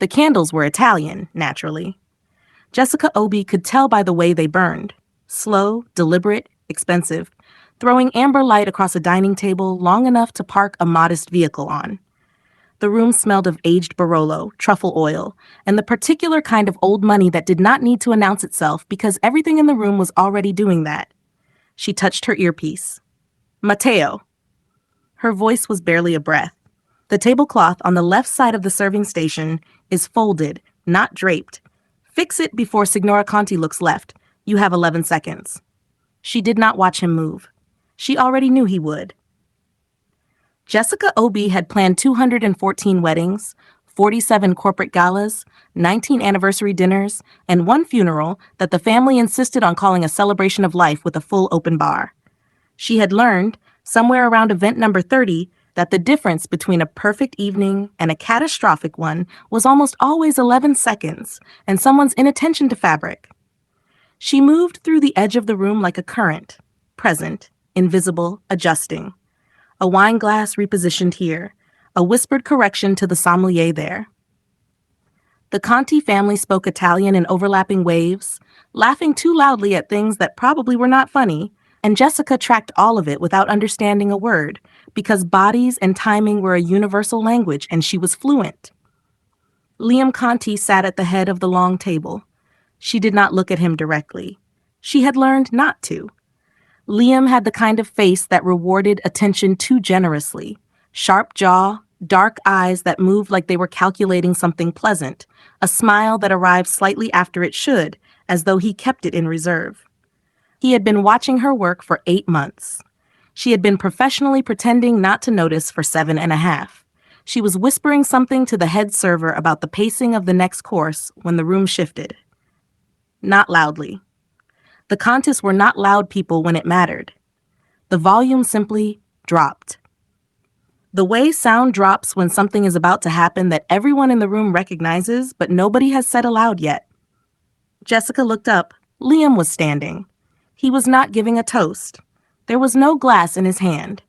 The candles were Italian, naturally. Jessica Obi could tell by the way they burned. Slow, deliberate, expensive, throwing amber light across a dining table long enough to park a modest vehicle on. The room smelled of aged Barolo, truffle oil, and the particular kind of old money that did not need to announce itself because everything in the room was already doing that. She touched her earpiece. Matteo. Her voice was barely a breath. The tablecloth on the left side of the serving station is folded, not draped. Fix it before Signora Conti looks left. You have 11 seconds. She did not watch him move. She already knew he would. Jessica Obi had planned 214 weddings, 47 corporate galas, 19 anniversary dinners, and one funeral that the family insisted on calling a celebration of life with a full open bar. She had learned, somewhere around event number 30, that the difference between a perfect evening and a catastrophic one was almost always 11 seconds and someone's inattention to fabric. She moved through the edge of the room like a current, present, invisible, adjusting. A wine glass repositioned here, a whispered correction to the sommelier there. The Conti family spoke Italian in overlapping waves, laughing too loudly at things that probably were not funny, and Jessica tracked all of it without understanding a word, because bodies and timing were a universal language and she was fluent. Liam Conti sat at the head of the long table. She did not look at him directly. She had learned not to. Liam had the kind of face that rewarded attention too generously. Sharp jaw, dark eyes that moved like they were calculating something pleasant, a smile that arrived slightly after it should, as though he kept it in reserve. He had been watching her work for 8 months. She had been professionally pretending not to notice for 7.5. She was whispering something to the head server about the pacing of the next course when the room shifted. Not loudly. The Contis were not loud people when it mattered. The volume simply dropped. The way sound drops when something is about to happen that everyone in the room recognizes, but nobody has said aloud yet. Jessica looked up. Liam was standing. He was not giving a toast. There was no glass in his hand.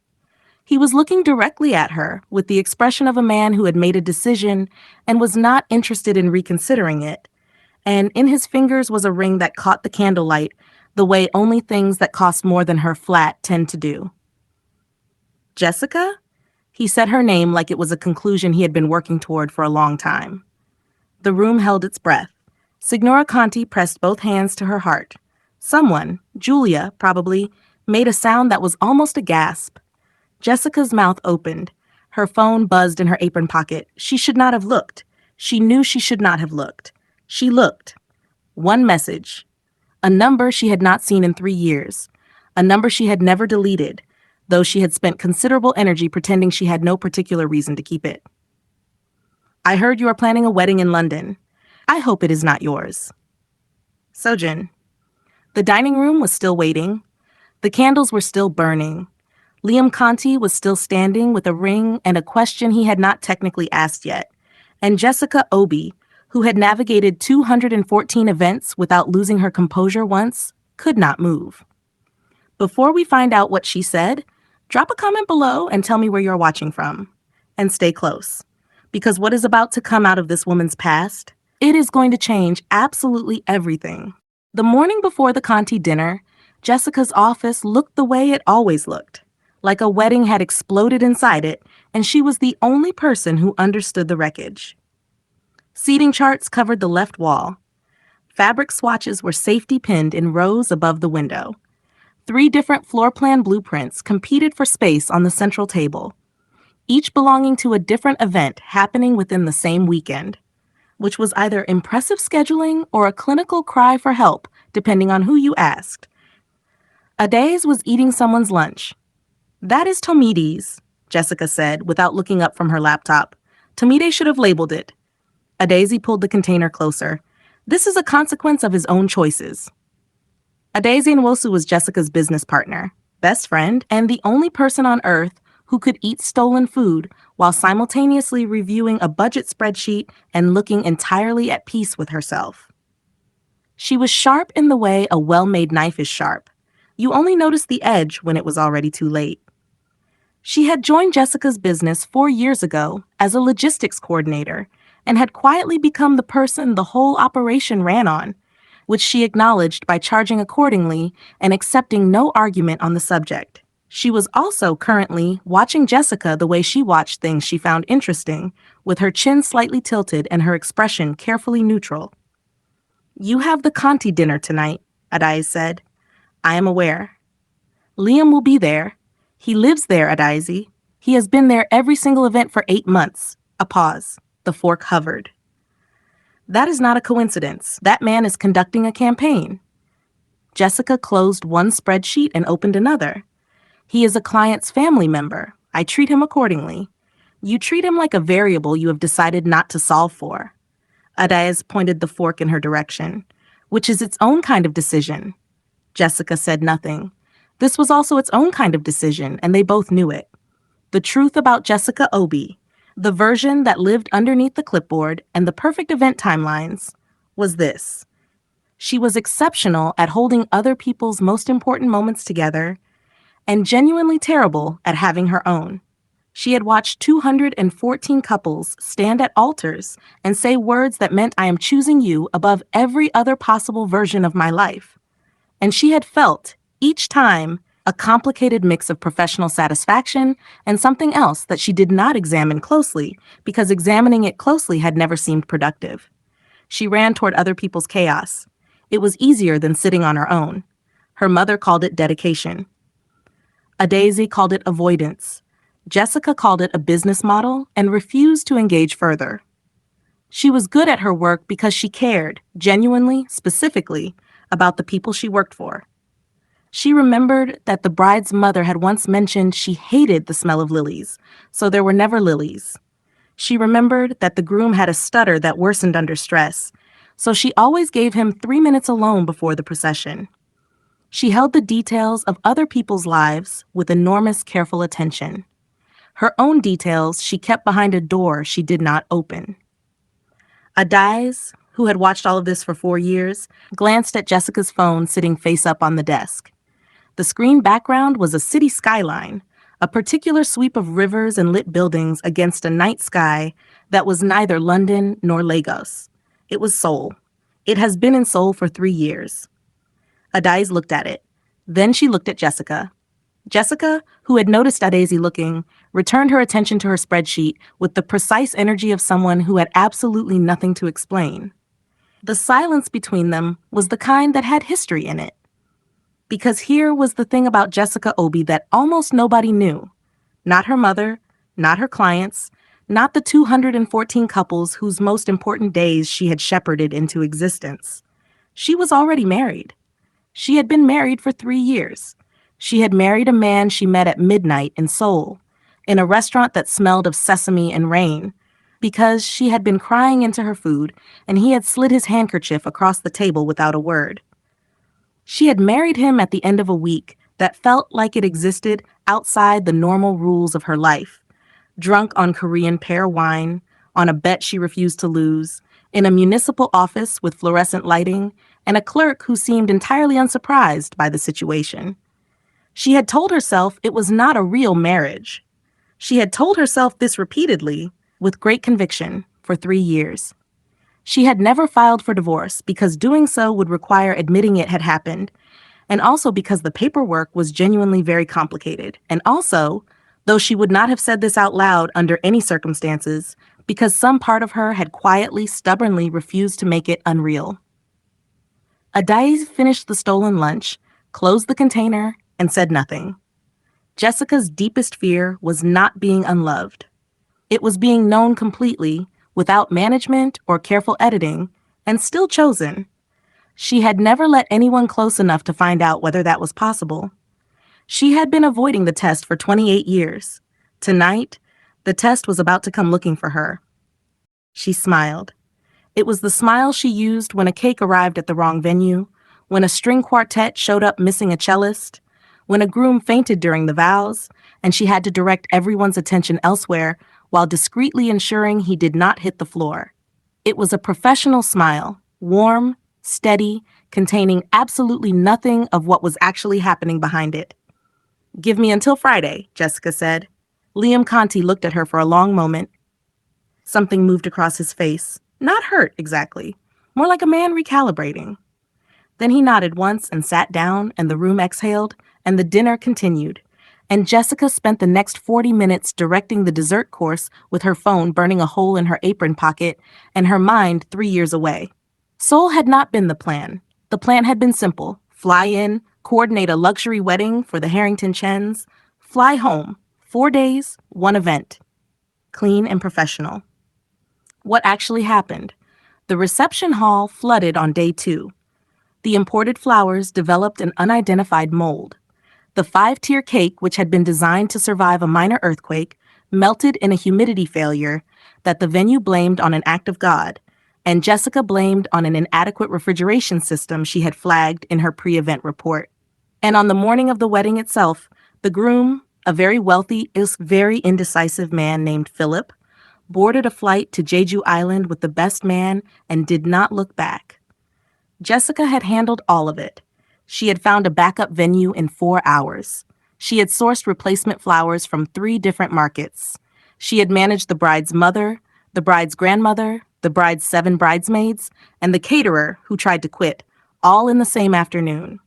He was looking directly at her with the expression of a man who had made a decision and was not interested in reconsidering it. And in his fingers was a ring that caught the candlelight the way only things that cost more than her flat tend to do. Jessica? He said her name like it was a conclusion he had been working toward for a long time. The room held its breath. Signora Conti pressed both hands to her heart. Someone, Julia, probably, made a sound that was almost a gasp. Jessica's mouth opened. Her phone buzzed in her apron pocket. She should not have looked. She knew she should not have looked. She looked. One message. A number she had not seen in 3 years. A number she had never deleted, though she had spent considerable energy pretending she had no particular reason to keep it. I heard you are planning a wedding in London. I hope it is not yours. Seojin. The dining room was still waiting. The candles were still burning. Liam Conti was still standing with a ring and a question he had not technically asked yet. And Jessica Obi, who had navigated 214 events without losing her composure once, could not move. Before we find out what she said, drop a comment below and tell me where you're watching from. And stay close. Because what is about to come out of this woman's past, it is going to change absolutely everything. The morning before the Conti dinner, Jessica's office looked the way it always looked, like a wedding had exploded inside it, and she was the only person who understood the wreckage. Seating charts covered the left wall. Fabric swatches were safety pinned in rows above the window. 3 different floor plan blueprints competed for space on the central table, each belonging to a different event happening within the same weekend, which was either impressive scheduling or a clinical cry for help, depending on who you asked. Adaze was eating someone's lunch. That is Tomide's, Jessica said without looking up from her laptop. Tomide should have labeled it. Adaze pulled the container closer. This is a consequence of his own choices. Adaze Nwosu was Jessica's business partner, best friend, and the only person on earth who could eat stolen food while simultaneously reviewing a budget spreadsheet and looking entirely at peace with herself. She was sharp in the way a well-made knife is sharp. You only notice the edge when it was already too late. She had joined Jessica's business 4 years ago as a logistics coordinator, and had quietly become the person the whole operation ran on, which she acknowledged by charging accordingly and accepting no argument on the subject. She was also currently watching Jessica the way she watched things she found interesting, with her chin slightly tilted and her expression carefully neutral. "You have the Conti dinner tonight," Adais said. "I am aware. Liam will be there. He lives there, Adaisi. He has been there every single event for 8 months." A pause. The fork hovered. "That is not a coincidence. That man is conducting a campaign." Jessica closed one spreadsheet and opened another. "He is a client's family member. I treat him accordingly. You treat him like a variable you have decided not to solve for." Adais pointed the fork in her direction. "Which is its own kind of decision." Jessica said nothing. This was also its own kind of decision, and they both knew it. The truth about Jessica Obi, the version that lived underneath the clipboard and the perfect event timelines, was this. She was exceptional at holding other people's most important moments together and genuinely terrible at having her own. She had watched 214 couples stand at altars and say words that meant "I am choosing you above every other possible version of my life." And she had felt, each time, a complicated mix of professional satisfaction and something else that she did not examine closely because examining it closely had never seemed productive. She ran toward other people's chaos. It was easier than sitting on her own. Her mother called it dedication. Adaisi called it avoidance. Jessica called it a business model and refused to engage further. She was good at her work because she cared, genuinely, specifically, about the people she worked for. She remembered that the bride's mother had once mentioned she hated the smell of lilies, so there were never lilies. She remembered that the groom had a stutter that worsened under stress, so she always gave him 3 minutes alone before the procession. She held the details of other people's lives with enormous careful attention. Her own details she kept behind a door she did not open. Adais, who had watched all of this for 4 years, glanced at Jessica's phone sitting face up on the desk. The screen background was a city skyline, a particular sweep of rivers and lit buildings against a night sky that was neither London nor Lagos. It was Seoul. It has been in Seoul for 3 years. Adais looked at it. Then she looked at Jessica. Jessica, who had noticed Adaisi looking, returned her attention to her spreadsheet with the precise energy of someone who had absolutely nothing to explain. The silence between them was the kind that had history in it. Because here was the thing about Jessica Obi that almost nobody knew. Not her mother, not her clients, not the 214 couples whose most important days she had shepherded into existence. She was already married. She had been married for 3 years. She had married a man she met at midnight in Seoul, in a restaurant that smelled of sesame and rain, because she had been crying into her food and he had slid his handkerchief across the table without a word. She had married him at the end of a week that felt like it existed outside the normal rules of her life, drunk on Korean pear wine, on a bet she refused to lose, in a municipal office with fluorescent lighting, and a clerk who seemed entirely unsurprised by the situation. She had told herself it was not a real marriage. She had told herself this repeatedly, with great conviction, for 3 years. She had never filed for divorce because doing so would require admitting it had happened, and also because the paperwork was genuinely very complicated, and also, though she would not have said this out loud under any circumstances, because some part of her had quietly, stubbornly refused to make it unreal. Adais finished the stolen lunch, closed the container, and said nothing. Jessica's deepest fear was not being unloved. It was being known completely, without management or careful editing, and still chosen. She had never let anyone close enough to find out whether that was possible. She had been avoiding the test for 28 years. Tonight, the test was about to come looking for her. She smiled. It was the smile she used when a cake arrived at the wrong venue, when a string quartet showed up missing a cellist, when a groom fainted during the vows, and she had to direct everyone's attention elsewhere while discreetly ensuring he did not hit the floor. It was a professional smile, warm, steady, containing absolutely nothing of what was actually happening behind it. "Give me until Friday," Jessica said. Liam Conti looked at her for a long moment. Something moved across his face. Not hurt, exactly. More like a man recalibrating. Then he nodded once and sat down, and the room exhaled, and the dinner continued. And Jessica spent the next 40 minutes directing the dessert course with her phone burning a hole in her apron pocket and her mind 3 years away. Seoul had not been the plan. The plan had been simple. Fly in, coordinate a luxury wedding for the Harrington Chens, fly home, 4 days, one event. Clean and professional. What actually happened? The reception hall flooded on day 2. The imported flowers developed an unidentified mold. The 5-tier cake, which had been designed to survive a minor earthquake, melted in a humidity failure that the venue blamed on an act of God, and Jessica blamed on an inadequate refrigeration system she had flagged in her pre-event report. And on the morning of the wedding itself, the groom, a very wealthy, very indecisive man named Philip, boarded a flight to Jeju Island with the best man and did not look back. Jessica had handled all of it. She had found a backup venue in 4 hours. She had sourced replacement flowers from 3 different markets. She had managed the bride's mother, the bride's grandmother, the bride's 7 bridesmaids, and the caterer who tried to quit, all in the same afternoon.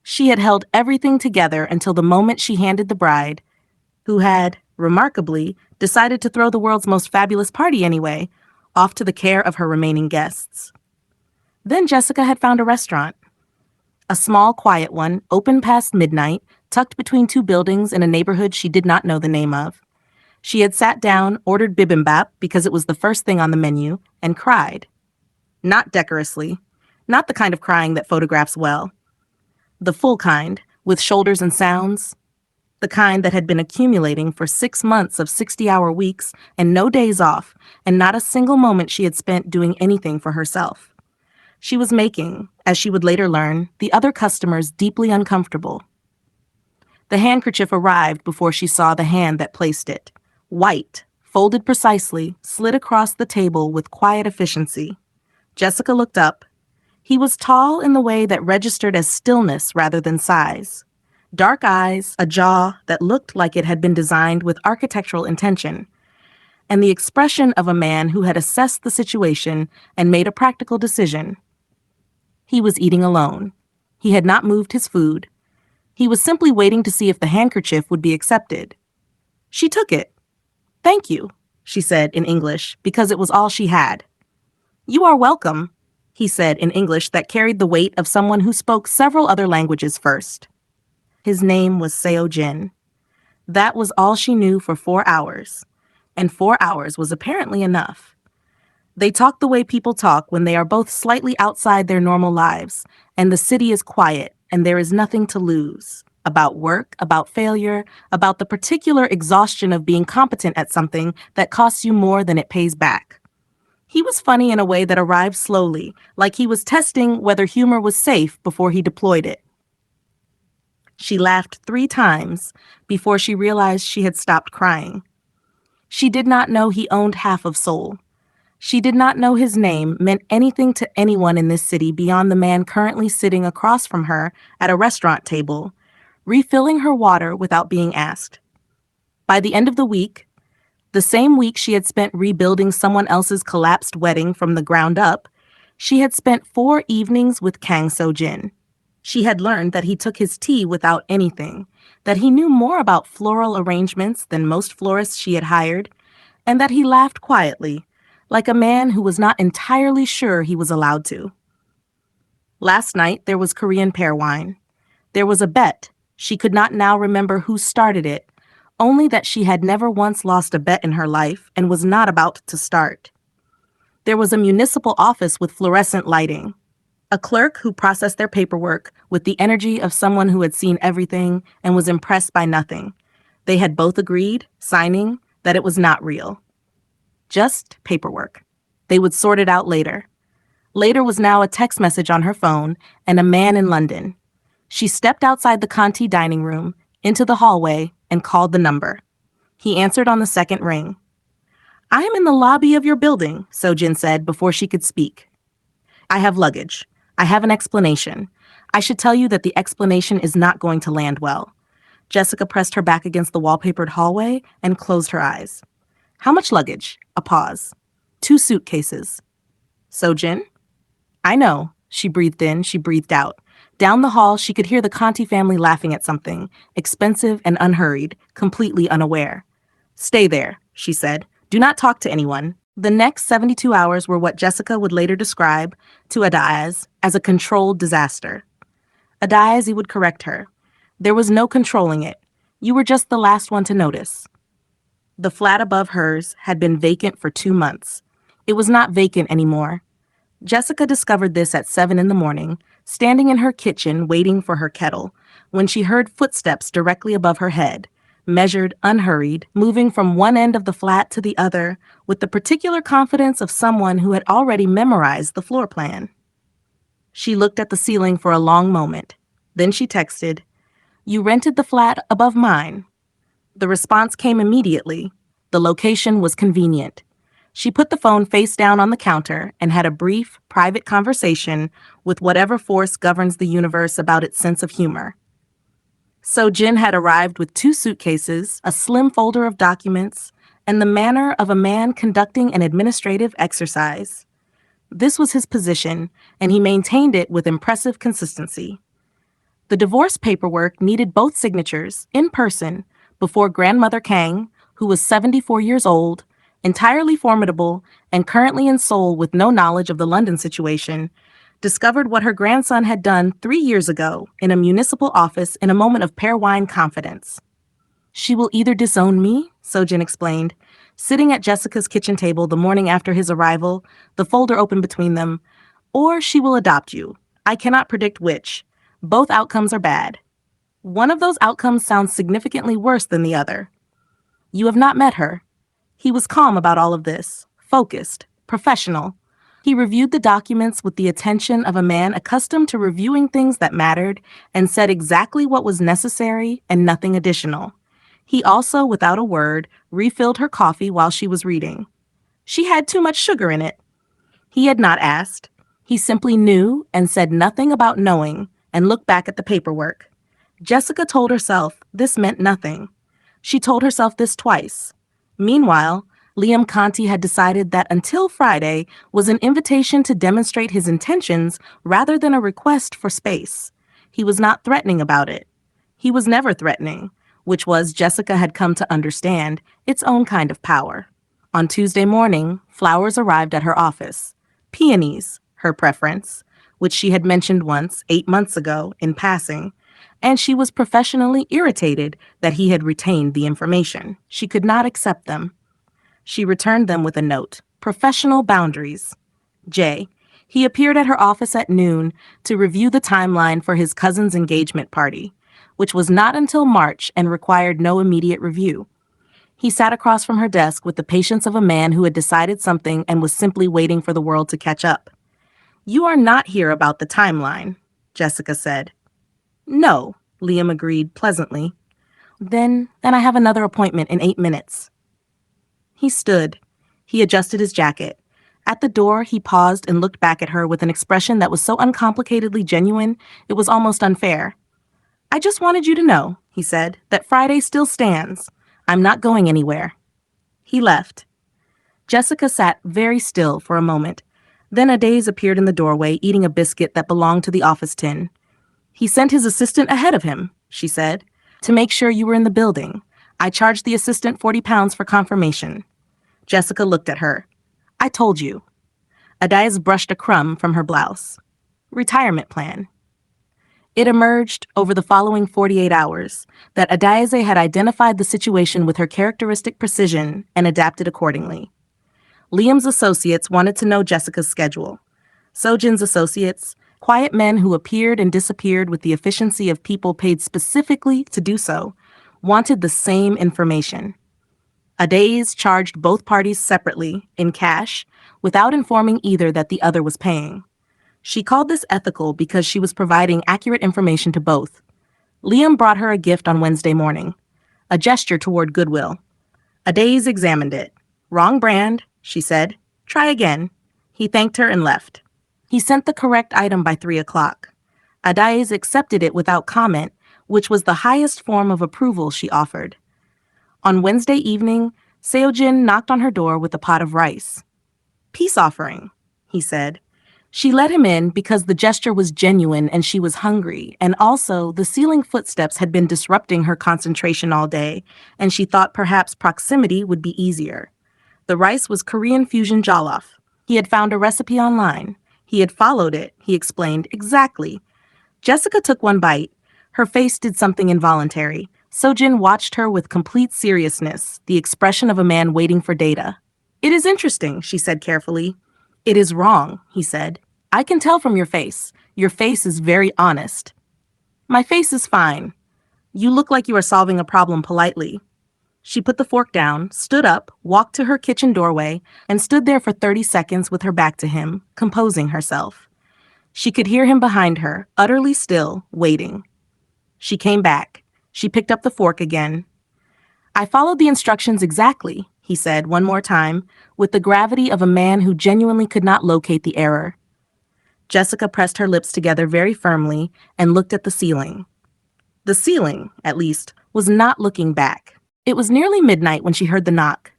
She had held everything together until the moment she handed the bride, who had, remarkably, decided to throw the world's most fabulous party anyway, off to the care of her remaining guests. Then Jessica had found a restaurant. A small, quiet one, open past midnight, tucked between 2 buildings in a neighborhood she did not know the name of. She had sat down, ordered bibimbap because it was the first thing on the menu, and cried. Not decorously. Not the kind of crying that photographs well. The full kind, with shoulders and sounds. The kind that had been accumulating for 6 months of 60-hour weeks and no days off, and not a single moment she had spent doing anything for herself. She was making, as she would later learn, the other customers deeply uncomfortable. The handkerchief arrived before she saw the hand that placed it. White, folded precisely, slid across the table with quiet efficiency. Jessica looked up. He was tall in the way that registered as stillness rather than size. Dark eyes, a jaw that looked like it had been designed with architectural intention, and the expression of a man who had assessed the situation and made a practical decision. He was eating alone. He had not moved his food. He was simply waiting to see if the handkerchief would be accepted. She took it. "Thank you," she said in English, because it was all she had. "You are welcome," he said in English that carried the weight of someone who spoke several other languages first. His name was Seojin. That was all she knew for 4 hours, and 4 hours was apparently enough. They talk the way people talk when they are both slightly outside their normal lives, and the city is quiet, and there is nothing to lose. About work, about failure, about the particular exhaustion of being competent at something that costs you more than it pays back. He was funny in a way that arrived slowly, like he was testing whether humor was safe before he deployed it. She laughed 3 times before she realized she had stopped crying. She did not know he owned half of Seoul. She did not know his name meant anything to anyone in this city beyond the man currently sitting across from her at a restaurant table, refilling her water without being asked. By the end of the week, the same week she had spent rebuilding someone else's collapsed wedding from the ground up, she had spent 4 evenings with Kang Seojin. She had learned that he took his tea without anything, that he knew more about floral arrangements than most florists she had hired, and that he laughed quietly, like a man who was not entirely sure he was allowed to. Last night there was Korean pear wine. There was a bet. She could not now remember who started it, only that she had never once lost a bet in her life and was not about to start. There was a municipal office with fluorescent lighting. A clerk who processed their paperwork with the energy of someone who had seen everything and was impressed by nothing. They had both agreed, signing, that it was not real. Just paperwork. They would sort it out later. Later was now a text message on her phone and a man in London. She stepped outside the Conti dining room, into the hallway, and called the number. He answered on the second ring. "I am in the lobby of your building," Seojin said before she could speak. "I have luggage. I have an explanation. I should tell you that the explanation is not going to land well." Jessica pressed her back against the wallpapered hallway and closed her eyes. "How much luggage? A pause. 2 suitcases. Seojin? I know. She breathed in, she breathed out. Down the hall, she could hear the Conti family laughing at something, expensive and unhurried, completely unaware. Stay there, she said. Do not talk to anyone. The next 72 hours were what Jessica would later describe to Adayaz as a controlled disaster. Adayaz would correct her. There was no controlling it. You were just the last one to notice. The flat above hers had been vacant for 2 months. It was not vacant anymore. Jessica discovered this at 7 in the morning, standing in her kitchen waiting for her kettle, when she heard footsteps directly above her head, measured, unhurried, moving from one end of the flat to the other, with the particular confidence of someone who had already memorized the floor plan. She looked at the ceiling for a long moment. Then she texted, "You rented the flat above mine." The response came immediately. The location was convenient. She put the phone face down on the counter and had a brief, private conversation with whatever force governs the universe about its sense of humor. Seojin had arrived with 2 suitcases, a slim folder of documents, and the manner of a man conducting an administrative exercise. This was his position, and he maintained it with impressive consistency. The divorce paperwork needed both signatures, in person, before Grandmother Kang, who was 74 years old, entirely formidable, and currently in Seoul with no knowledge of the London situation, discovered what her grandson had done 3 years ago in a municipal office in a moment of pear-wine confidence. She will either disown me, Seojin explained, sitting at Jessica's kitchen table the morning after his arrival, the folder open between them, or she will adopt you. I cannot predict which. Both outcomes are bad. One of those outcomes sounds significantly worse than the other. You have not met her. He was calm about all of this, focused, professional. He reviewed the documents with the attention of a man accustomed to reviewing things that mattered and said exactly what was necessary and nothing additional. He also, without a word, refilled her coffee while she was reading. She had too much sugar in it. He had not asked. He simply knew and said nothing about knowing and looked back at the paperwork. Jessica told herself this meant nothing. She told herself this twice. Meanwhile, Liam Conti had decided that until Friday was an invitation to demonstrate his intentions rather than a request for space. He was not threatening about it. He was never threatening, which was, Jessica had come to understand, its own kind of power. On Tuesday morning, flowers arrived at her office. Peonies, her preference, which she had mentioned once, 8 months ago, in passing, and she was professionally irritated that he had retained the information. She could not accept them. She returned them with a note. Professional boundaries. J. He appeared at her office at noon to review the timeline for his cousin's engagement party, which was not until March and required no immediate review. He sat across from her desk with the patience of a man who had decided something and was simply waiting for the world to catch up. You are not here about the timeline, Jessica said. No, Liam agreed pleasantly. Then I have another appointment in 8 minutes. He stood. He adjusted his jacket. At the door, he paused and looked back at her with an expression that was so uncomplicatedly genuine, it was almost unfair. I just wanted you to know, he said, that Friday still stands. I'm not going anywhere. He left. Jessica sat very still for a moment. Then Adayaz appeared in the doorway, eating a biscuit that belonged to the office tin. He sent his assistant ahead of him, she said, to make sure you were in the building. I charged the assistant £40 for confirmation. Jessica looked at her. I told you. Adayaz brushed a crumb from her blouse. Retirement plan. It emerged over the following 48 hours that Adayaz had identified the situation with her characteristic precision and adapted accordingly. Liam's associates wanted to know Jessica's schedule. Seojin's associates, quiet men who appeared and disappeared with the efficiency of people paid specifically to do so, wanted the same information. Adayaz charged both parties separately, in cash, without informing either that the other was paying. She called this ethical because she was providing accurate information to both. Liam brought her a gift on Wednesday morning, a gesture toward goodwill. Adayaz examined it. Wrong brand, she said. Try again. He thanked her and left. He sent the correct item by 3 o'clock. Adayaz accepted it without comment, which was the highest form of approval she offered. On Wednesday evening, Seojin knocked on her door with a pot of rice. "Peace offering," he said. She let him in because the gesture was genuine and she was hungry, and also the ceiling footsteps had been disrupting her concentration all day, and she thought perhaps proximity would be easier. The rice was Korean fusion jollof. He had found a recipe online. He had followed it, he explained, exactly. Jessica took one bite. Her face did something involuntary. Seojin watched her with complete seriousness, the expression of a man waiting for data. "It is interesting," she said carefully. "It is wrong," he said. "I can tell from your face. Your face is very honest." "My face is fine. You look like you are solving a problem politely." She put the fork down, stood up, walked to her kitchen doorway, and stood there for 30 seconds with her back to him, composing herself. She could hear him behind her, utterly still, waiting. She came back. She picked up the fork again. "I followed the instructions exactly," he said one more time, with the gravity of a man who genuinely could not locate the error. Jessica pressed her lips together very firmly and looked at the ceiling. The ceiling, at least, was not looking back. It was nearly midnight when she heard the knock.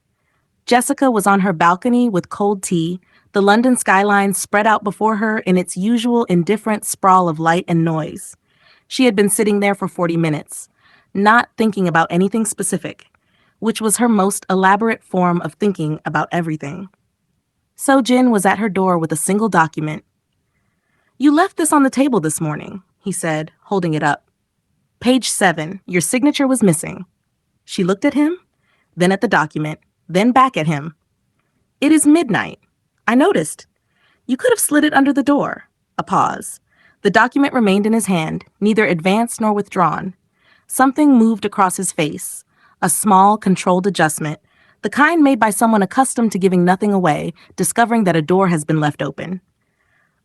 Jessica was on her balcony with cold tea, the London skyline spread out before her in its usual indifferent sprawl of light and noise. She had been sitting there for 40 minutes, not thinking about anything specific, which was her most elaborate form of thinking about everything. Seojin was at her door with a single document. "You left this on the table this morning," he said, holding it up. "Page 7, your signature was missing." She looked at him, then at the document, then back at him. "It is midnight. I noticed. You could have slid it under the door." A pause. The document remained in his hand, neither advanced nor withdrawn. Something moved across his face, a small, controlled adjustment, the kind made by someone accustomed to giving nothing away, discovering that a door has been left open.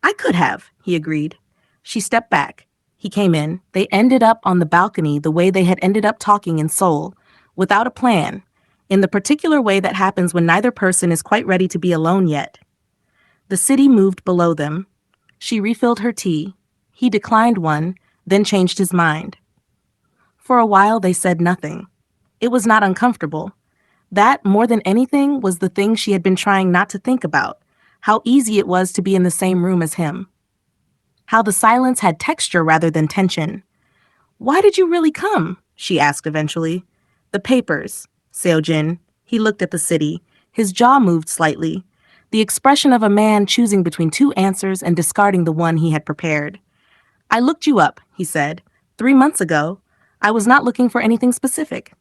"I could have," he agreed. She stepped back. He came in. They ended up on the balcony the way they had ended up talking in Seoul, without a plan, in the particular way that happens when neither person is quite ready to be alone yet. The city moved below them. She refilled her tea. He declined one, then changed his mind. For a while they said nothing. It was not uncomfortable. That, more than anything, was the thing she had been trying not to think about, how easy it was to be in the same room as him. How the silence had texture rather than tension. "Why did you really come?" she asked eventually. "The papers," Seojin. He looked at the city. His jaw moved slightly. The expression of a man choosing between two answers and discarding the one he had prepared. "I looked you up," he said. 3 months ago. I was not looking for anything specific.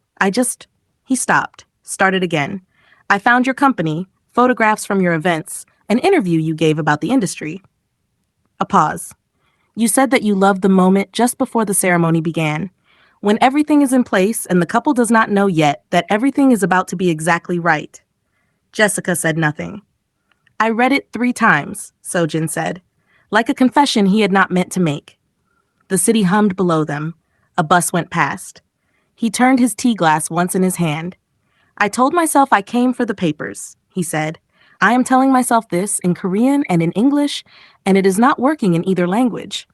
He stopped, started again. "I found your company, photographs from your events, an interview you gave about the industry." A pause. "You said that you loved the moment just before the ceremony began. When everything is in place and the couple does not know yet that everything is about to be exactly right." Jessica said nothing. "I read it 3 times, Seojin said, like a confession he had not meant to make. The city hummed below them. A bus went past. He turned his tea glass once in his hand. "I told myself I came for the papers," he said. "I am telling myself this in Korean and in English, and it is not working in either language."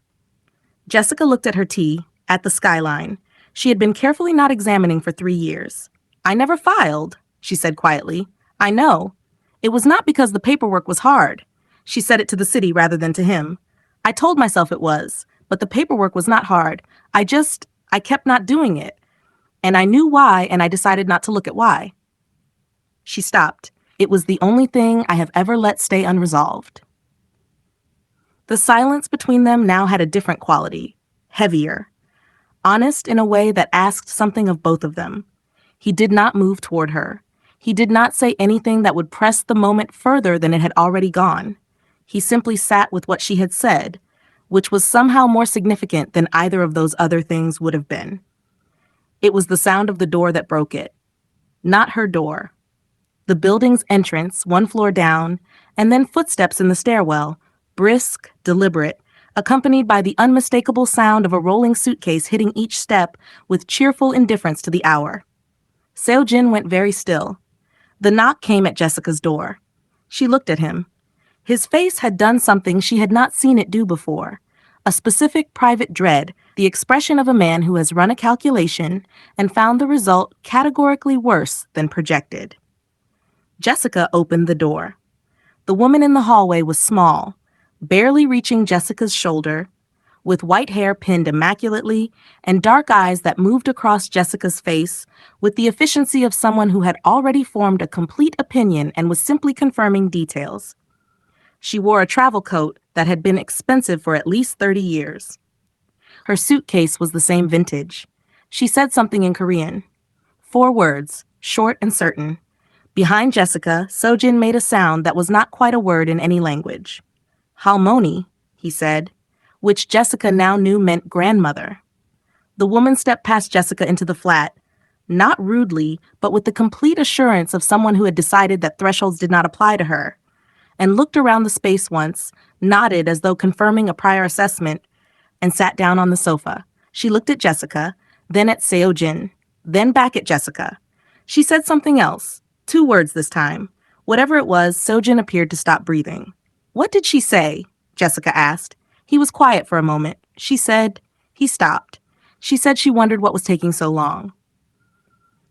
Jessica looked at her tea, at the skyline. She had been carefully not examining for 3 years. "I never filed," she said quietly. "I know. It was not because the paperwork was hard." She said it to the city rather than to him. "I told myself it was, but the paperwork was not hard. I kept not doing it. And I knew why, and I decided not to look at why." She stopped. "It was the only thing I have ever let stay unresolved." The silence between them now had a different quality, heavier, honest in a way that asked something of both of them. He did not move toward her. He did not say anything that would press the moment further than it had already gone. He simply sat with what she had said, which was somehow more significant than either of those other things would have been. It was the sound of the door that broke it. Not her door. The building's entrance, 1 floor down, and then footsteps in the stairwell, brisk, deliberate, accompanied by the unmistakable sound of a rolling suitcase hitting each step with cheerful indifference to the hour. Seojin went very still. The knock came at Jessica's door. She looked at him. His face had done something she had not seen it do before. A specific private dread, the expression of a man who has run a calculation and found the result categorically worse than projected. Jessica opened the door. The woman in the hallway was small, barely reaching Jessica's shoulder, with white hair pinned immaculately and dark eyes that moved across Jessica's face with the efficiency of someone who had already formed a complete opinion and was simply confirming details. She wore a travel coat that had been expensive for at least 30 years. Her suitcase was the same vintage. She said something in Korean. 4 words, short and certain. Behind Jessica, Seojin made a sound that was not quite a word in any language. Halmoni, he said, which Jessica now knew meant grandmother. The woman stepped past Jessica into the flat, not rudely, but with the complete assurance of someone who had decided that thresholds did not apply to her, and looked around the space once, nodded as though confirming a prior assessment, and sat down on the sofa. She looked at Jessica, then at Seojin, then back at Jessica. She said something else, 2 words this time. Whatever it was, Seojin appeared to stop breathing. "What did she say?" Jessica asked. He was quiet for a moment. She said, he stopped. She said she wondered what was taking so long.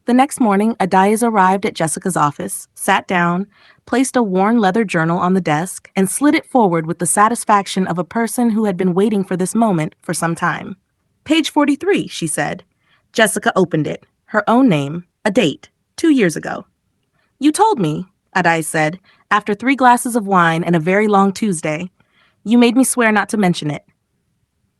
The next morning, Adayas arrived at Jessica's office, sat down, placed a worn leather journal on the desk, and slid it forward with the satisfaction of a person who had been waiting for this moment for some time. "Page 43, she said. Jessica opened it. Her own name, a date, 2 years ago. "You told me," Adayas said, after 3 glasses of wine and a very long Tuesday. "You made me swear not to mention it."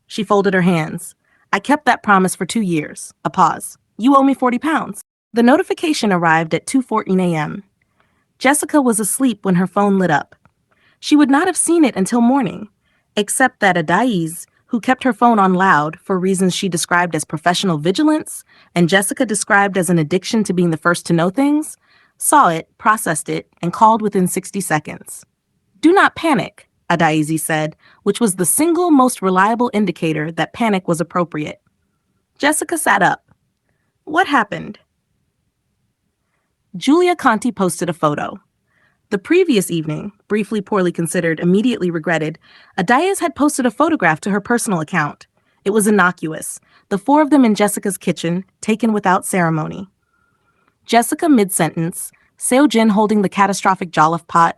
She folded her hands. "I kept that promise for 2 years. A pause. You owe me 40 pounds. The notification arrived at 2:14 a.m. Jessica was asleep when her phone lit up. She would not have seen it until morning, except that Adayas, who kept her phone on loud for reasons she described as professional vigilance and Jessica described as an addiction to being the first to know things, saw it, processed it, and called within 60 seconds. "Do not panic," Adayas said, which was the single most reliable indicator that panic was appropriate. Jessica sat up. "What happened?" Julia Conti posted a photo. The previous evening, briefly poorly considered, immediately regretted, Adayas had posted a photograph to her personal account. It was innocuous, the 4 of them in Jessica's kitchen, taken without ceremony. Jessica mid-sentence, Seojin holding the catastrophic jollof pot,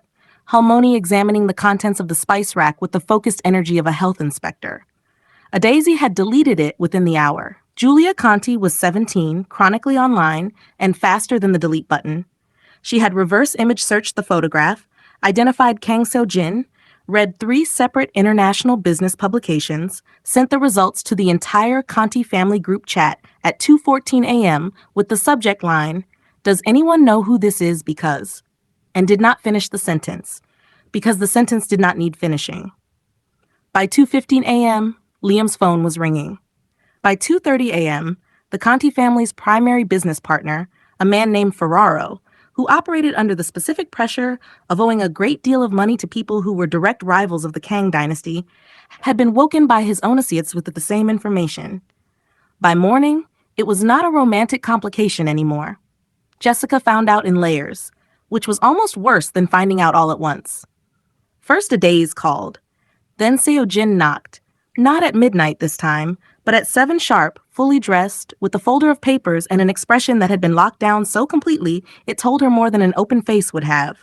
Halmoni examining the contents of the spice rack with the focused energy of a health inspector. Adayas had deleted it within the hour. Julia Conti was 17, chronically online, and faster than the delete button. She had reverse image searched the photograph, identified Kang Seojin, read 3 separate international business publications, sent the results to the entire Conti family group chat at 2:14 a.m. with the subject line, "Does anyone know who this is because?" and did not finish the sentence, because the sentence did not need finishing. By 2:15 a.m., Liam's phone was ringing. By 2:30 a.m., the Conti family's primary business partner, a man named Ferraro, who operated under the specific pressure of owing a great deal of money to people who were direct rivals of the Kang dynasty, had been woken by his own associates with the same information. By morning, it was not a romantic complication anymore. Jessica found out in layers, which was almost worse than finding out all at once. First Adayas called. Then Seojin knocked, not at midnight this time, but at 7 sharp, fully dressed, with a folder of papers and an expression that had been locked down so completely it told her more than an open face would have.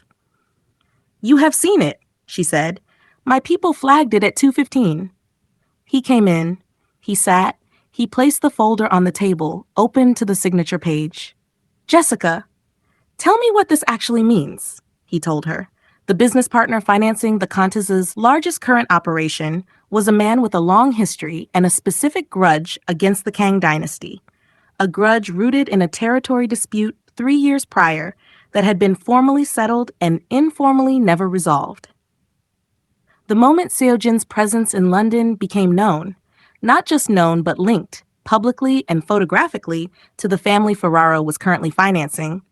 "You have seen it," she said. "My people flagged it at 2:15. He came in. He sat. He placed the folder on the table, open to the signature page. "Jessica, tell me what this actually means," he told her. The business partner financing the Contis' largest current operation was a man with a long history and a specific grudge against the Kang dynasty, a grudge rooted in a territory dispute 3 years prior that had been formally settled and informally never resolved. The moment Seojin's presence in London became known, not just known but linked, publicly and photographically, to the family Ferraro was currently financing,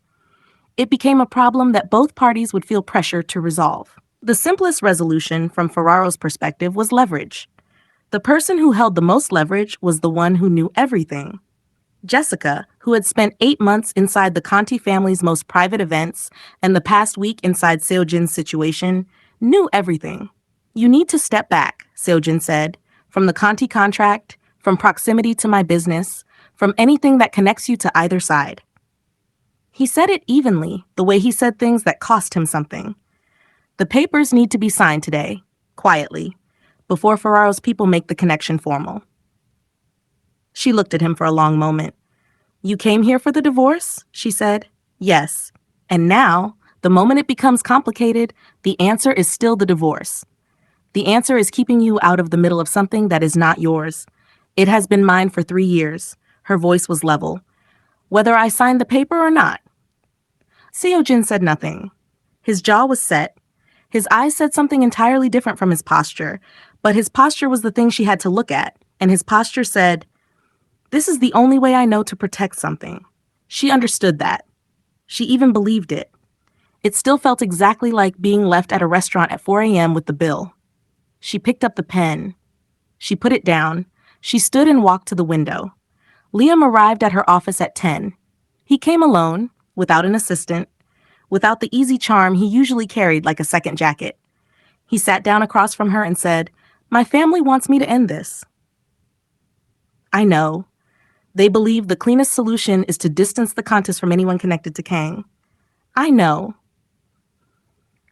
it became a problem that both parties would feel pressure to resolve. The simplest resolution from Ferraro's perspective was leverage. The person who held the most leverage was the one who knew everything. Jessica, who had spent 8 months inside the Conti family's most private events and the past week inside Seojin's situation, knew everything. "You need to step back," Seojin said, "from the Conti contract, from proximity to my business, from anything that connects you to either side." He said it evenly, the way he said things that cost him something. The papers need to be signed today, quietly, before Ferraro's people make the connection formal. She looked at him for a long moment. You came here for the divorce? She said. Yes. And now, the moment it becomes complicated, the answer is still the divorce. The answer is keeping you out of the middle of something that is not yours. It has been mine for 3 years. Her voice was level. Whether I signed the paper or not. Seojin said nothing. His jaw was set. His eyes said something entirely different from his posture, but his posture was the thing she had to look at, and his posture said, "This is the only way I know to protect something." She understood that. She even believed it. It still felt exactly like being left at a restaurant at 4 a.m. with the bill. She picked up the pen. She put it down. She stood and walked to the window. Liam arrived at her office at 10. He came alone, without an assistant, without the easy charm he usually carried like a second jacket. He sat down across from her and said, "My family wants me to end this." I know. They believe the cleanest solution is to distance the Countess from anyone connected to Kang. I know.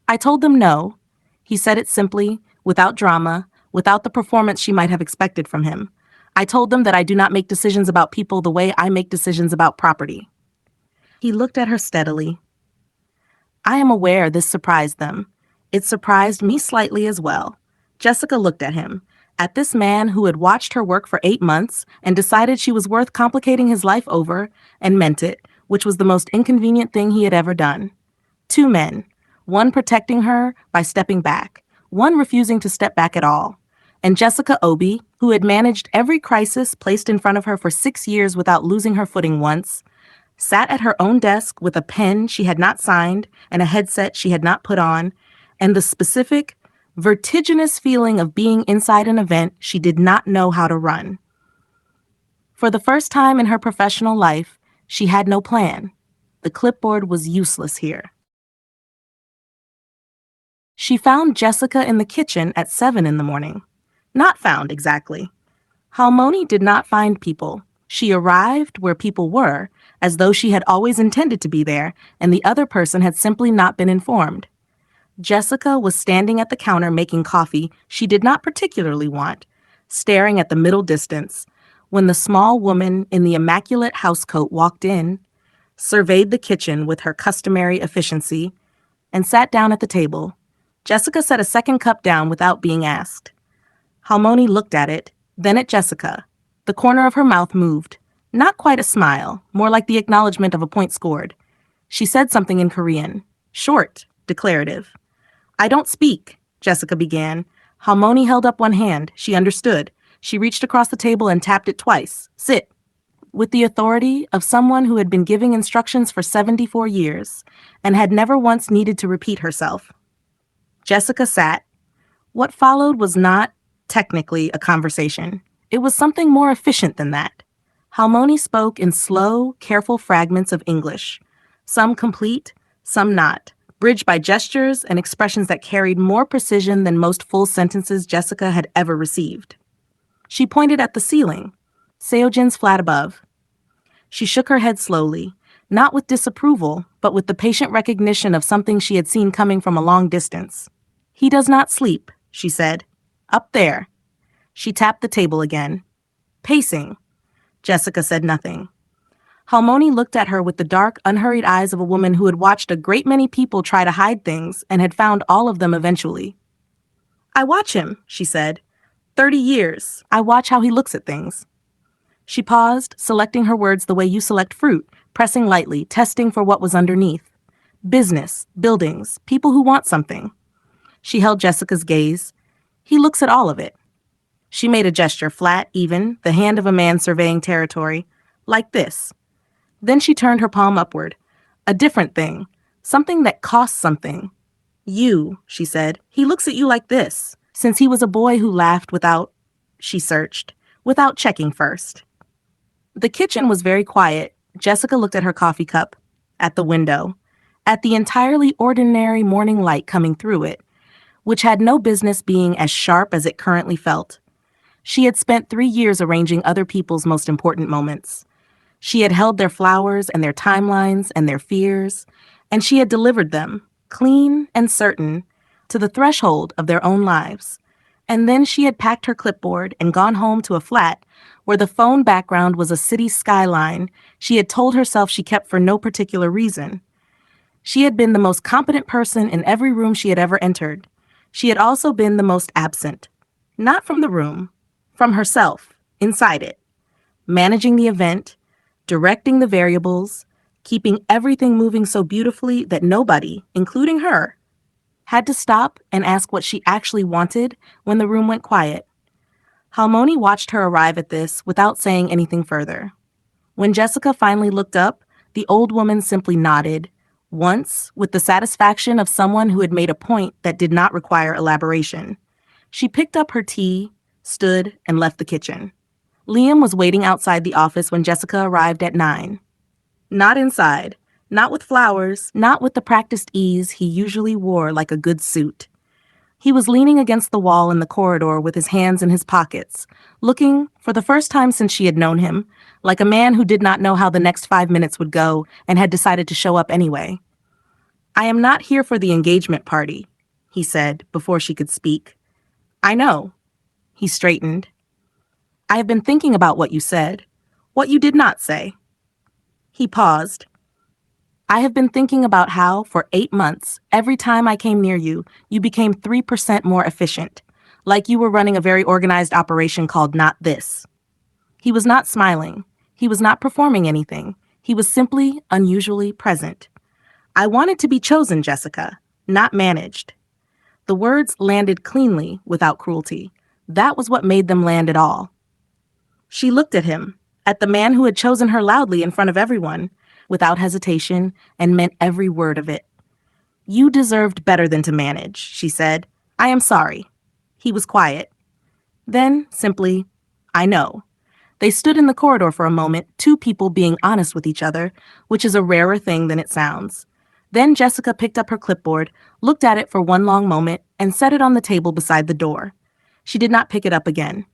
I told them no. He said it simply, without drama, without the performance she might have expected from him. I told them that I do not make decisions about people the way I make decisions about property. He looked at her steadily. I am aware this surprised them. It surprised me slightly as well. Jessica looked at him, at this man who had watched her work for 8 months and decided she was worth complicating his life over, and meant it, which was the most inconvenient thing he had ever done. 2 men, one protecting her by stepping back, one refusing to step back at all. And Jessica Obi, who had managed every crisis placed in front of her for 6 years without losing her footing once, sat at her own desk with a pen she had not signed and a headset she had not put on, and the specific, vertiginous feeling of being inside an event she did not know how to run. For the first time in her professional life, she had no plan. The clipboard was useless here. She found Jessica in the kitchen at 7 in the morning. Not found, exactly. Halmoni did not find people. She arrived where people were, as though she had always intended to be there, and the other person had simply not been informed. Jessica was standing at the counter making coffee she did not particularly want, staring at the middle distance, when the small woman in the immaculate housecoat walked in, surveyed the kitchen with her customary efficiency, and sat down at the table. Jessica set a second cup down without being asked. Halmoni looked at it, then at Jessica. The corner of her mouth moved. Not quite a smile, more like the acknowledgement of a point scored. She said something in Korean. Short, declarative. I don't speak, Jessica began. Halmoni held up one hand. She understood. She reached across the table and tapped it twice. Sit. With the authority of someone who had been giving instructions for 74 years and had never once needed to repeat herself. Jessica sat. What followed was not, technically, a conversation. It was something more efficient than that. Halmoni spoke in slow, careful fragments of English, some complete, some not, bridged by gestures and expressions that carried more precision than most full sentences Jessica had ever received. She pointed at the ceiling, Seojin's flat above. She shook her head slowly, not with disapproval, but with the patient recognition of something she had seen coming from a long distance. He does not sleep, she said. Up there. She tapped the table again. Pacing. Jessica said nothing. Halmoni looked at her with the dark, unhurried eyes of a woman who had watched a great many people try to hide things and had found all of them eventually. I watch him, she said. 30 years. I watch how he looks at things. She paused, selecting her words the way you select fruit, pressing lightly, testing for what was underneath. Business, buildings, people who want something. She held Jessica's gaze. He looks at all of it. She made a gesture, flat, even, the hand of a man surveying territory, like this. Then she turned her palm upward. A different thing. Something that costs something. You, she said. He looks at you like this, since he was a boy who laughed without, she searched, without checking first. The kitchen was very quiet. Jessica looked at her coffee cup, at the window, at the entirely ordinary morning light coming through it, which had no business being as sharp as it currently felt. She had spent 3 years arranging other people's most important moments. She had held their flowers and their timelines and their fears, and she had delivered them, clean and certain, to the threshold of their own lives. And then she had packed her clipboard and gone home to a flat where the phone background was a city skyline she had told herself she kept for no particular reason. She had been the most competent person in every room she had ever entered. She had also been the most absent. Not from the room, from herself, inside it. Managing the event, directing the variables, keeping everything moving so beautifully that nobody, including her, had to stop and ask what she actually wanted when the room went quiet. Halmoni watched her arrive at this without saying anything further. When Jessica finally looked up, the old woman simply nodded, once with the satisfaction of someone who had made a point that did not require elaboration. She picked up her tea, stood, and left the kitchen. Liam was waiting outside the office when Jessica arrived at 9. Not inside, not with flowers, not with the practiced ease he usually wore like a good suit. He was leaning against the wall in the corridor with his hands in his pockets, looking, for the first time since she had known him, like a man who did not know how the next 5 minutes would go and had decided to show up anyway. "I am not here for the engagement party," he said before she could speak. "I know." He straightened. "I have been thinking about what you said, what you did not say." He paused. "I have been thinking about how, for 8 months, every time I came near you, you became 3% more efficient, like you were running a very organized operation called Not This." He was not smiling. He was not performing anything. He was simply unusually present. "I wanted to be chosen, Jessica, not managed." The words landed cleanly, without cruelty. That was what made them land at all. She looked at him, at the man who had chosen her loudly in front of everyone, without hesitation, and meant every word of it. "You deserved better than to manage," she said. "I am sorry." He was quiet. Then, simply, "I know." They stood in the corridor for a moment, two people being honest with each other, which is a rarer thing than it sounds. Then Jessica picked up her clipboard, looked at it for one long moment, and set it on the table beside the door. She did not pick it up again.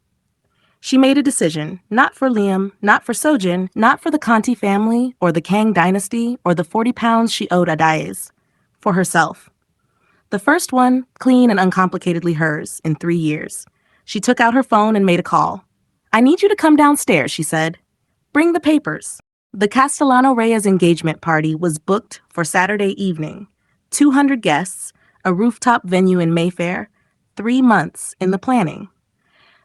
She made a decision, not for Liam, not for Seojin, not for the Conti family, or the Kang dynasty, or the 40 pounds she owed Adaez. For herself. The first one, clean and uncomplicatedly hers, in 3 years. She took out her phone and made a call. "I need you to come downstairs," she said. "Bring the papers." The Castellano Reyes engagement party was booked for Saturday evening. 200 guests, a rooftop venue in Mayfair, 3 months in the planning.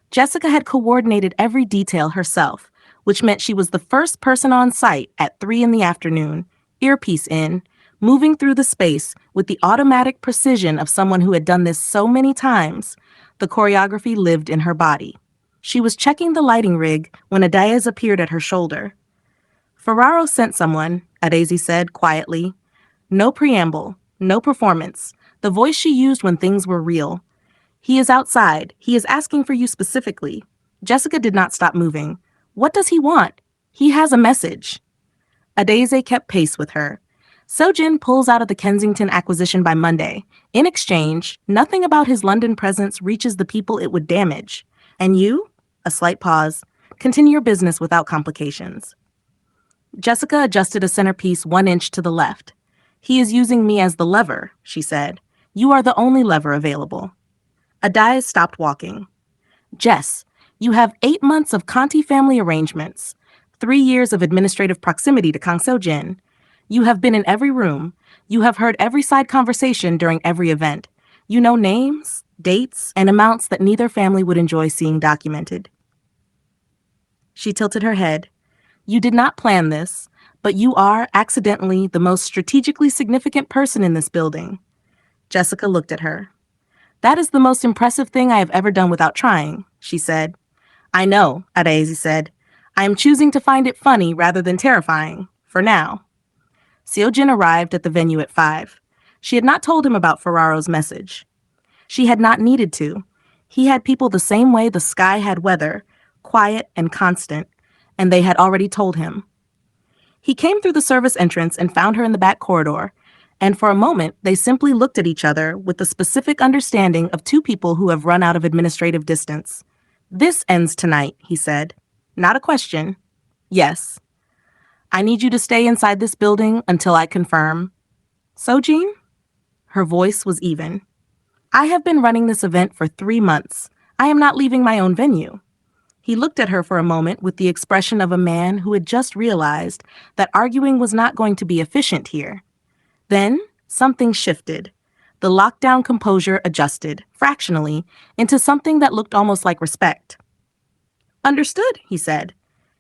Jessica had coordinated every detail herself, which meant she was the first person on site at 3 in the afternoon, earpiece in, moving through the space with the automatic precision of someone who had done this so many times. The choreography lived in her body. She was checking the lighting rig when Adaez appeared at her shoulder. "Ferraro sent someone," Adaezi said quietly. No preamble, no performance, the voice she used when things were real. "He is outside. He is asking for you specifically." Jessica did not stop moving. "What does he want? He has a message." Adaeze kept pace with her. "Seojin pulls out of the Kensington acquisition by Monday. In exchange, nothing about his London presence reaches the people it would damage. And you," a slight pause, "continue your business without complications." Jessica adjusted a centerpiece 1 inch to the left. "He is using me as the lever," she said. "You are the only lever available." Adaez stopped walking. "Jess, you have 8 months of Conti family arrangements, 3 years of administrative proximity to Kang Seojin. You have been in every room. You have heard every side conversation during every event. You know names, dates, and amounts that neither family would enjoy seeing documented." She tilted her head. "You did not plan this, but you are, accidentally, the most strategically significant person in this building." Jessica looked at her. "That is the most impressive thing I have ever done without trying," she said. "I know," Adaeze said. "I am choosing to find it funny rather than terrifying, for now." Seojin arrived at the venue at 5. She had not told him about Ferraro's message. She had not needed to. He had people the same way the sky had weather, quiet and constant, and they had already told him. He came through the service entrance and found her in the back corridor, and for a moment they simply looked at each other with the specific understanding of two people who have run out of administrative distance. "This ends tonight," he said. "Not a question." "Yes." I need you to stay inside this building until I confirm. Seojin? Her voice was even. I have been running this event for 3 months. I am not leaving my own venue. He looked at her for a moment with the expression of a man who had just realized that arguing was not going to be efficient here. Then, something shifted. The lockdown composure adjusted, fractionally, into something that looked almost like respect. Understood, he said.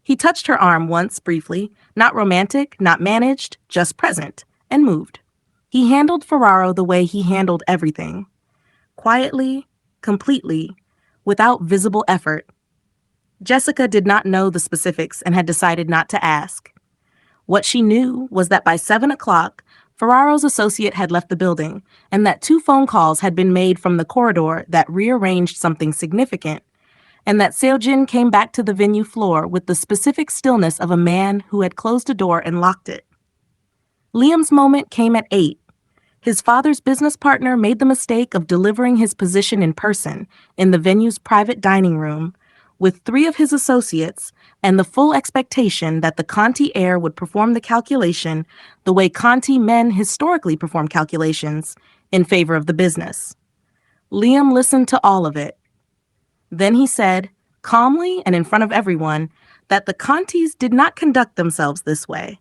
He touched her arm once, briefly, not romantic, not managed, just present, and moved. He handled Ferraro the way he handled everything. Quietly, completely, without visible effort. Jessica did not know the specifics and had decided not to ask. What she knew was that by 7 o'clock, Ferraro's associate had left the building, and that 2 phone calls had been made from the corridor that rearranged something significant, and that Seojin came back to the venue floor with the specific stillness of a man who had closed a door and locked it. Liam's moment came at 8. His father's business partner made the mistake of delivering his position in person in the venue's private dining room, with 3 of his associates, and the full expectation that the Conti heir would perform the calculation the way Conti men historically perform calculations, in favor of the business. Liam listened to all of it. Then he said, calmly and in front of everyone, that the Contis did not conduct themselves this way.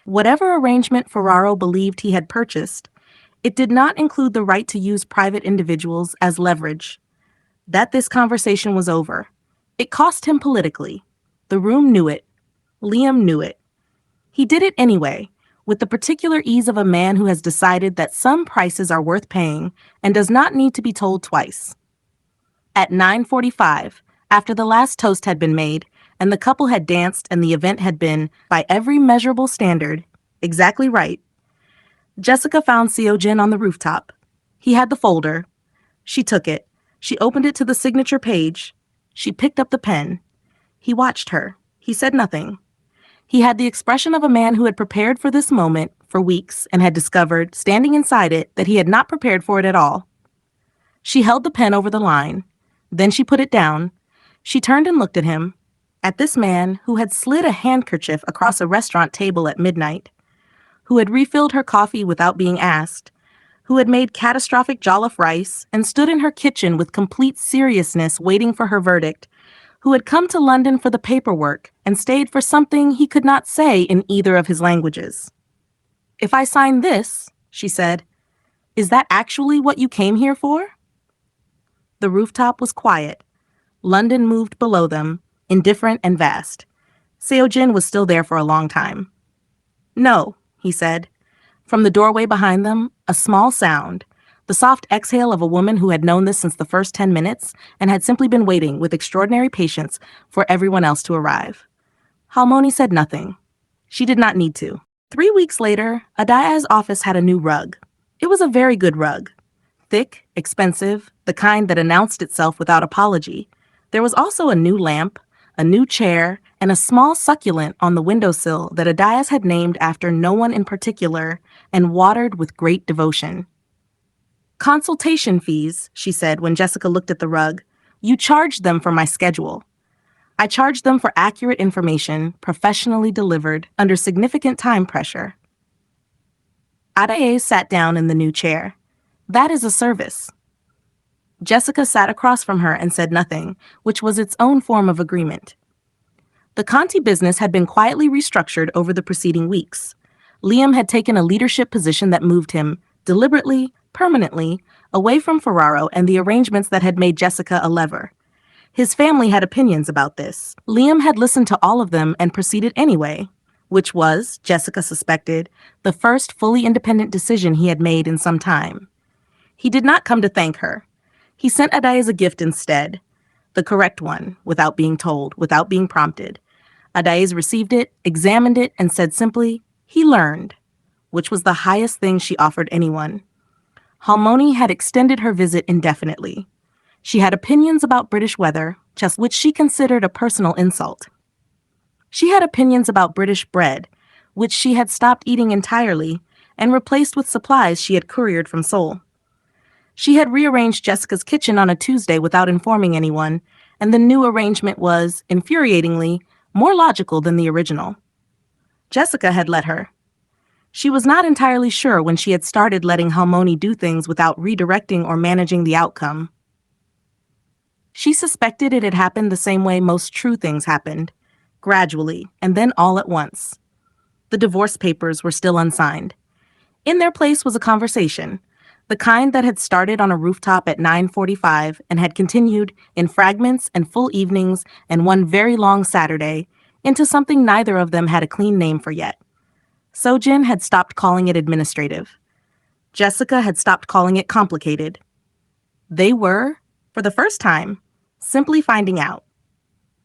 Whatever arrangement Ferraro believed he had purchased, it did not include the right to use private individuals as leverage. That this conversation was over. It cost him politically. The room knew it. Liam knew it. He did it anyway, with the particular ease of a man who has decided that some prices are worth paying and does not need to be told twice. At 9:45, after the last toast had been made, and the couple had danced and the event had been, by every measurable standard, exactly right, Jessica found Seojin on the rooftop. He had the folder. She took it. She opened it to the signature page. She picked up the pen. He watched her. He said nothing. He had the expression of a man who had prepared for this moment for weeks and had discovered, standing inside it, that he had not prepared for it at all. She held the pen over the line. Then she put it down. She turned and looked at him, at this man who had slid a handkerchief across a restaurant table at midnight, who had refilled her coffee without being asked, who had made catastrophic jollof rice and stood in her kitchen with complete seriousness waiting for her verdict, who had come to London for the paperwork and stayed for something he could not say in either of his languages. If I sign this, she said, is that actually what you came here for? The rooftop was quiet. London moved below them, indifferent and vast. Seojin was still there for a long time. No, he said. From the doorway behind them, a small sound, the soft exhale of a woman who had known this since the first 10 minutes and had simply been waiting with extraordinary patience for everyone else to arrive. Halmoni said nothing. She did not need to. 3 weeks later, Adaya's office had a new rug. It was a very good rug. Thick, expensive, the kind that announced itself without apology. There was also a new lamp, a new chair, and a small succulent on the windowsill that Adias had named after no one in particular and watered with great devotion. Consultation fees, she said when Jessica looked at the rug. You charged them for my schedule. I charged them for accurate information, professionally delivered, under significant time pressure. Adaye sat down in the new chair. That is a service. Jessica sat across from her and said nothing, which was its own form of agreement. The Conti business had been quietly restructured over the preceding weeks. Liam had taken a leadership position that moved him, deliberately, permanently, away from Ferraro and the arrangements that had made Jessica a lever. His family had opinions about this. Liam had listened to all of them and proceeded anyway, which was, Jessica suspected, the first fully independent decision he had made in some time. He did not come to thank her. He sent Adaye a gift instead, the correct one, without being told, without being prompted. Adaye received it, examined it, and said simply, he learned, which was the highest thing she offered anyone. Halmoni had extended her visit indefinitely. She had opinions about British weather, just which she considered a personal insult. She had opinions about British bread, which she had stopped eating entirely and replaced with supplies she had couriered from Seoul. She had rearranged Jessica's kitchen on a Tuesday without informing anyone, and the new arrangement was, infuriatingly, more logical than the original. Jessica had let her. She was not entirely sure when she had started letting Halmoni do things without redirecting or managing the outcome. She suspected it had happened the same way most true things happened, gradually, and then all at once. The divorce papers were still unsigned. In their place was a conversation, the kind that had started on a rooftop at 9:45 and had continued in fragments and full evenings and one very long Saturday into something neither of them had a clean name for yet. Seojin had stopped calling it administrative. Jessica had stopped calling it complicated. They were, for the first time, simply finding out.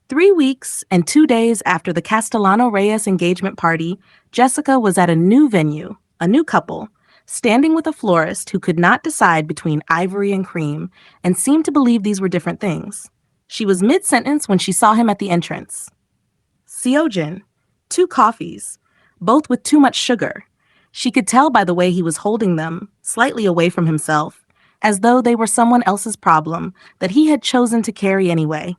3 weeks and 2 days after the Castellano Reyes engagement party, Jessica was at a new venue, a new couple, standing with a florist who could not decide between ivory and cream and seemed to believe these were different things. She was mid-sentence when she saw him at the entrance. Seojin, 2 coffees, both with too much sugar. She could tell by the way he was holding them, slightly away from himself, as though they were someone else's problem that he had chosen to carry anyway.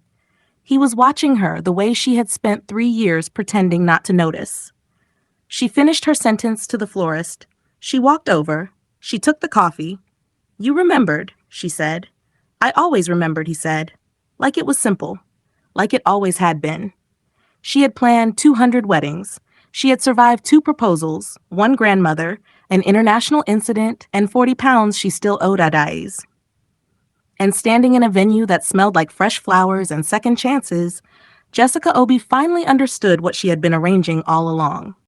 He was watching her the way she had spent 3 years pretending not to notice. She finished her sentence to the florist. She walked over. She took the coffee. "You remembered," she said. "I always remembered," he said. Like it was simple. Like it always had been. She had planned 200 weddings. She had survived 2 proposals, 1 grandmother, an international incident, and 40 pounds she still owed Adais. And standing in a venue that smelled like fresh flowers and second chances, Jessica Obi finally understood what she had been arranging all along.